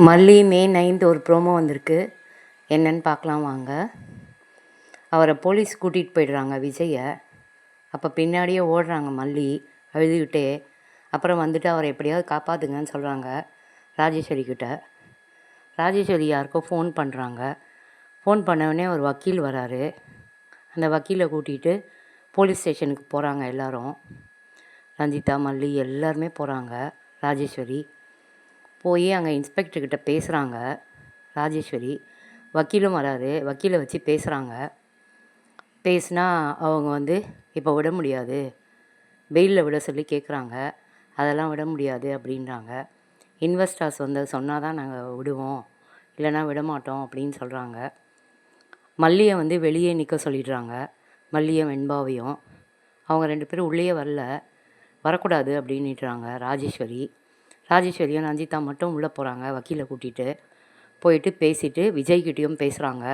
மல்லி மே 9 ஒரு ப்ரோமோ வந்திருக்கு. என்னன்னு பார்க்கலாம் வாங்க. அவரை போலீஸ் கூட்டிகிட்டு போயிடுறாங்க விஜயை. அப்போ பின்னாடியே ஓடுறாங்க மல்லி அழுதுகிட்டே. அப்புறம் வந்துட்டு அவரை எப்படியாவது காப்பாற்றுங்கன்னு சொல்கிறாங்க ராஜேஸ்வரி கிட்ட. ராஜேஸ்வரி யாருக்கோ ஃபோன் பண்ணுறாங்க. ஃபோன் பண்ணவுடனே ஒரு வக்கீல் வராரு. அந்த வக்கீலை கூட்டிகிட்டு போலீஸ் ஸ்டேஷனுக்கு போகிறாங்க எல்லோரும். ரஞ்சிதா, மல்லி எல்லாருமே போகிறாங்க. ராஜேஸ்வரி போய் அங்கே இன்ஸ்பெக்டர்கிட்ட பேசுகிறாங்க. ராஜேஸ்வரி வக்கீலும் வராரு. வக்கீலை வச்சு பேசுகிறாங்க. பேசினா அவங்க வந்து இப்போ விட முடியாது, பெயிலில் விட சொல்லி கேட்குறாங்க. அதெல்லாம் விட முடியாது அப்படின்றாங்க. இன்வெஸ்டர்ஸ் வந்து சொன்னால் தான் நாங்கள் விடுவோம், இல்லைனா விட மாட்டோம் அப்படின்னு சொல்கிறாங்க. மல்லியை வந்து வெளியே நிற்க சொல்லிடுறாங்க. மல்லியும் வெண்பாவையும். அவங்க 2 பேரும் உள்ளே வரக்கூடாது அப்படின்னுறாங்க ராஜேஸ்வரியும் ரஞ்சிதா மட்டும் உள்ளே போகிறாங்க. வக்கீலை கூட்டிகிட்டு போயிட்டு பேசிவிட்டு விஜய்கிட்டையும் பேசுகிறாங்க.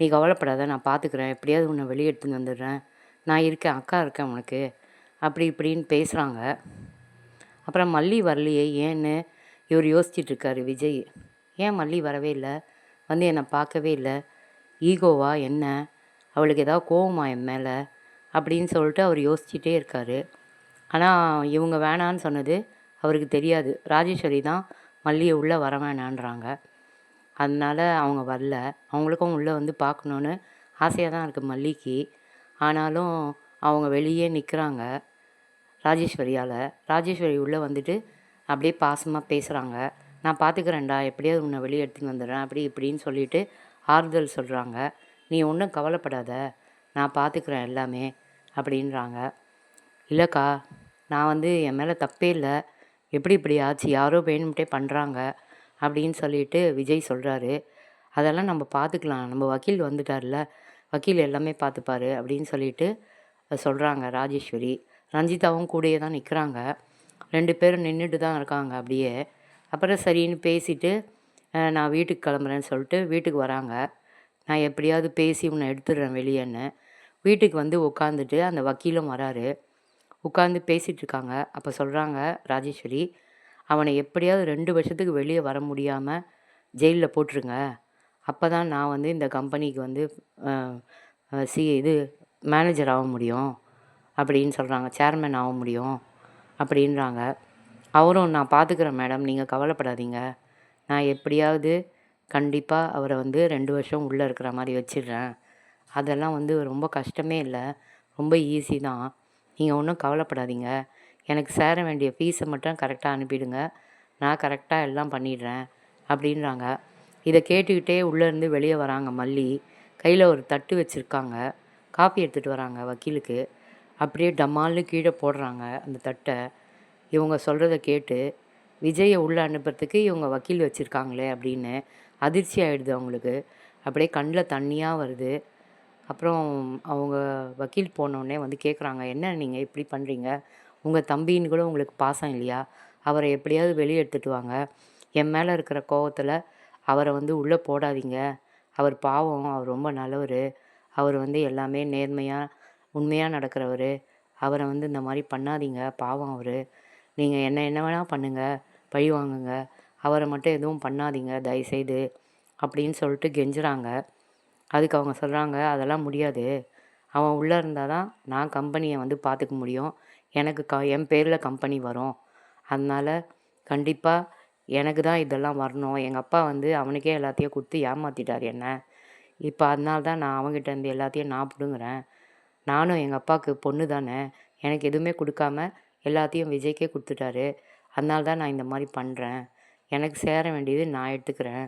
நீ கவலைப்படாத, நான் பார்த்துக்குறேன், எப்படியாவது உன்னை வெளியே எடுத்துன்னு வந்துடுறேன், நான் இருக்கேன், அக்கா இருக்கேன் உனக்கு, அப்படி இப்படின்னு பேசுகிறாங்க. அப்புறம் மல்லி வரலையே ஏன்னு இவர் யோசிச்சிட்ருக்காரு விஜய். ஏன் மல்லி வரவே இல்லை, வந்து என்னை பார்க்கவே இல்லை, ஈகோவா என்ன, அவளுக்கு ஏதாவது கோவமா என் மேலே அப்படின்னு சொல்லிட்டு அவர் யோசிச்சுட்டே இருக்கார். ஆனால் இவங்க வேணான்னு சொன்னது அவருக்கு தெரியாது. ராஜேஸ்வரி தான் மல்லியை உள்ளே வர வேணான்றாங்க. அதனால் அவங்க வரல. அவங்களுக்கும் உள்ளே வந்து பார்க்கணுன்னு ஆசையாக தான் இருக்குது மல்லிக்கு. ஆனாலும் அவங்க வெளியே நிற்கிறாங்க ராஜேஸ்வரியால். ராஜேஸ்வரி உள்ளே வந்துட்டு அப்படியே பாசமாக பேசுகிறாங்க. நான் பார்த்துக்கிறேன்டா, எப்படியாவது உன்னை வெளியே எடுத்துன்னு வந்துடுறேன், அப்படி இப்படின்னு சொல்லிவிட்டு ஆறுதல் சொல்கிறாங்க. நீ ஒன்றும் கவலைப்படாத, நான் பார்த்துக்கிறேன் எல்லாமே அப்படின்றாங்க. இல்லைக்கா, நான் வந்து என் மேலே தப்பே இல்லை, எப்படி இப்படி ஆச்சு, யாரோ வேணும்ட்டே பண்ணுறாங்க அப்படின்னு சொல்லிட்டு விஜய் சொல்கிறாரு. அதெல்லாம் நம்ம பார்த்துக்கலாம், நம்ம வக்கீல் வந்துட்டார்ல, வக்கீல் எல்லாமே பார்த்துப்பாரு அப்படின்னு சொல்லிட்டு சொல்கிறாங்க ராஜேஸ்வரி. ரஞ்சிதாவும் கூடயே தான் நிற்கிறாங்க. 2 பேரும் நின்றுட்டு தான் இருக்காங்க அப்படியே. அப்புறம் சரின்னு பேசிவிட்டு நான் வீட்டுக்கு கிளம்புறேன்னு சொல்லிட்டு வீட்டுக்கு வராங்க. நான் எப்படியாவது பேசி உன்னை எடுத்துடுறேன் வெளியேன்னு. வீட்டுக்கு வந்து உட்காந்துட்டு அந்த வக்கீலும் வராரு. உட்காந்து பேசிகிட்ருக்காங்க. அப்போ சொல்கிறாங்க ராஜேஸ்வரி, அவனை எப்படியாவது 2 வருஷத்துக்கு வெளியே வர முடியாமல் ஜெயிலில் போட்டுருங்க. அப்போ தான் நான் வந்து இந்த கம்பெனிக்கு வந்து இது மேனேஜர் ஆக முடியும் அப்படின்னு சொல்கிறாங்க, சேர்மேன் ஆக முடியும் அப்படின்றாங்க. அவரும் நான் பார்த்துக்கிறேன் மேடம், நீங்கள் கவலைப்படாதீங்க, நான் எப்படியாவது கண்டிப்பாக அவரை வந்து 2 வருஷம் உள்ளே இருக்கிற மாதிரி வச்சிடுறேன், அதெல்லாம் வந்து ரொம்ப கஷ்டமே இல்லை, ரொம்ப ஈஸி தான், நீங்கள் ஒன்றும் கவலைப்படாதீங்க, எனக்கு சேர வேண்டிய ஃபீஸை மட்டும் கரெக்டாக அனுப்பிடுங்க, நான் கரெக்டாக எல்லாம் பண்ணிடுறேன் அப்படின்றாங்க. இதை கேட்டுக்கிட்டே உள்ளேருந்து வெளியே வராங்க மல்லி. கையில் ஒரு தட்டு வச்சுருக்காங்க. காஃபி எடுத்துகிட்டு வராங்க வக்கீலுக்கு. அப்படியே டம்மால்னு கீழே போடுறாங்க அந்த தட்டை. இவங்க சொல்கிறத கேட்டு விஜயை உள்ளே அனுப்புறதுக்கு இவங்க வக்கீல் வச்சுருக்காங்களே அப்படின்னு அதிர்ச்சி ஆகிடுது அவங்களுக்கு. அப்படியே கண்ணில் தண்ணியாக வருது. அப்புறம் அவங்க வக்கீல் போனோடனே வந்து கேட்குறாங்க, என்ன நீங்கள் இப்படி பண்ணுறீங்க, உங்கள் தம்பின்னு கூட உங்களுக்கு பாசம் இல்லையா, அவரை எப்படியாவது வெளியே எடுத்துகிட்டு வாங்க, என் மேலே இருக்கிற கோவத்தில் அவரை வந்து உள்ளே போடாதீங்க, அவர் பாவம், அவர் ரொம்ப நல்லவர், அவர் வந்து எல்லாமே நேர்மையாக உண்மையாக நடக்கிறவர், அவரை வந்து இந்த மாதிரி பண்ணாதீங்க, பாவம் அவர், நீங்கள் என்ன வேணால் பண்ணுங்கள், பழி வாங்குங்க, அவரை மட்டும் எதுவும் பண்ணாதீங்க தயவுசெய்து அப்படின்னு சொல்லிட்டு கெஞ்சுறாங்க. அதுக்கு அவங்க சொல்கிறாங்க, அதெல்லாம் முடியாது, அவன் உள்ளே இருந்தால் தான் நான் கம்பெனியை வந்து பார்த்துக்க முடியும், எனக்கு என் பேரில் கம்பெனி வரும், அதனால் கண்டிப்பாக எனக்கு தான் இதெல்லாம் வரணும், எங்கள் அப்பா வந்து அவனுக்கே எல்லாத்தையும் கொடுத்து ஏமாற்றிட்டார் என்ன, இப்போ அதனால தான் நான் அவங்ககிட்டேருந்து எல்லாத்தையும் நான் பிடுங்குறேன், நானும் எங்கள் அப்பாவுக்கு பொண்ணு தானே, எனக்கு எதுவுமே கொடுக்காம எல்லாத்தையும் விஜய்க்கே கொடுத்துட்டாரு, அதனால தான் நான் இந்த மாதிரி பண்ணுறேன், எனக்கு சேர வேண்டியது நான் எடுத்துக்கிறேன்,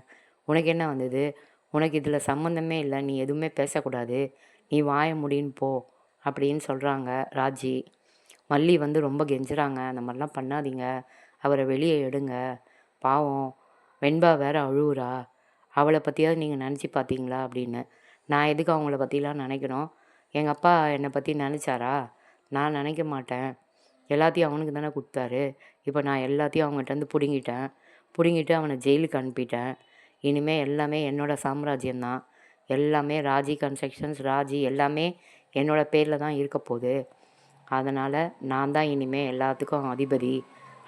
உனக்கு என்ன வந்தது, உனக்கு இதில் சம்மந்தமே இல்லை, நீ எதுவுமே பேசக்கூடாது, நீ வாயை மூடின்னு போ அப்படின்னு சொல்கிறாங்க ராஜி. மல்லி வந்து ரொம்ப கெஞ்சுறாங்க, அந்த மாதிரிலாம் பண்ணாதீங்க, அவரை வெளியே எடுங்க, பாவம் வெண்பா வேற அழுவுறா, அவளை பற்றியாவது நீங்கள் நினச்சி பார்த்தீங்களா அப்படின்னு. நான் எதுக்கு அவங்கள பற்றிலாம் நினைக்கணும், எங்கள் அப்பா என்னை பற்றி நினச்சாரா, நான் நினைக்க மாட்டேன், எல்லாத்தையும் அவனுக்கு தானே கொடுத்தாரு, இப்போ நான் எல்லாத்தையும் அவங்ககிட்டருந்து பிடுங்கிட்டு அவனை ஜெயிலுக்கு அனுப்பிட்டேன், இனிமேல் எல்லாமே என்னோடய சாம்ராஜ்யம்தான், எல்லாமே ராஜி கன்ஸ்ட்ரக்ஷன்ஸ், ராஜி எல்லாமே என்னோடய பேரில் தான் இருக்க போகுது, அதனால் நான் தான் இனிமேல் எல்லாத்துக்கும் அதிபதி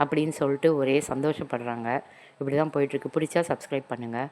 அப்படின்னு சொல்லிட்டு ஒரே சந்தோஷப்படுறாங்க இப்படி தான் போயிட்டுருக்கு. பிடிச்சா சப்ஸ்கிரைப் பண்ணுங்கள்.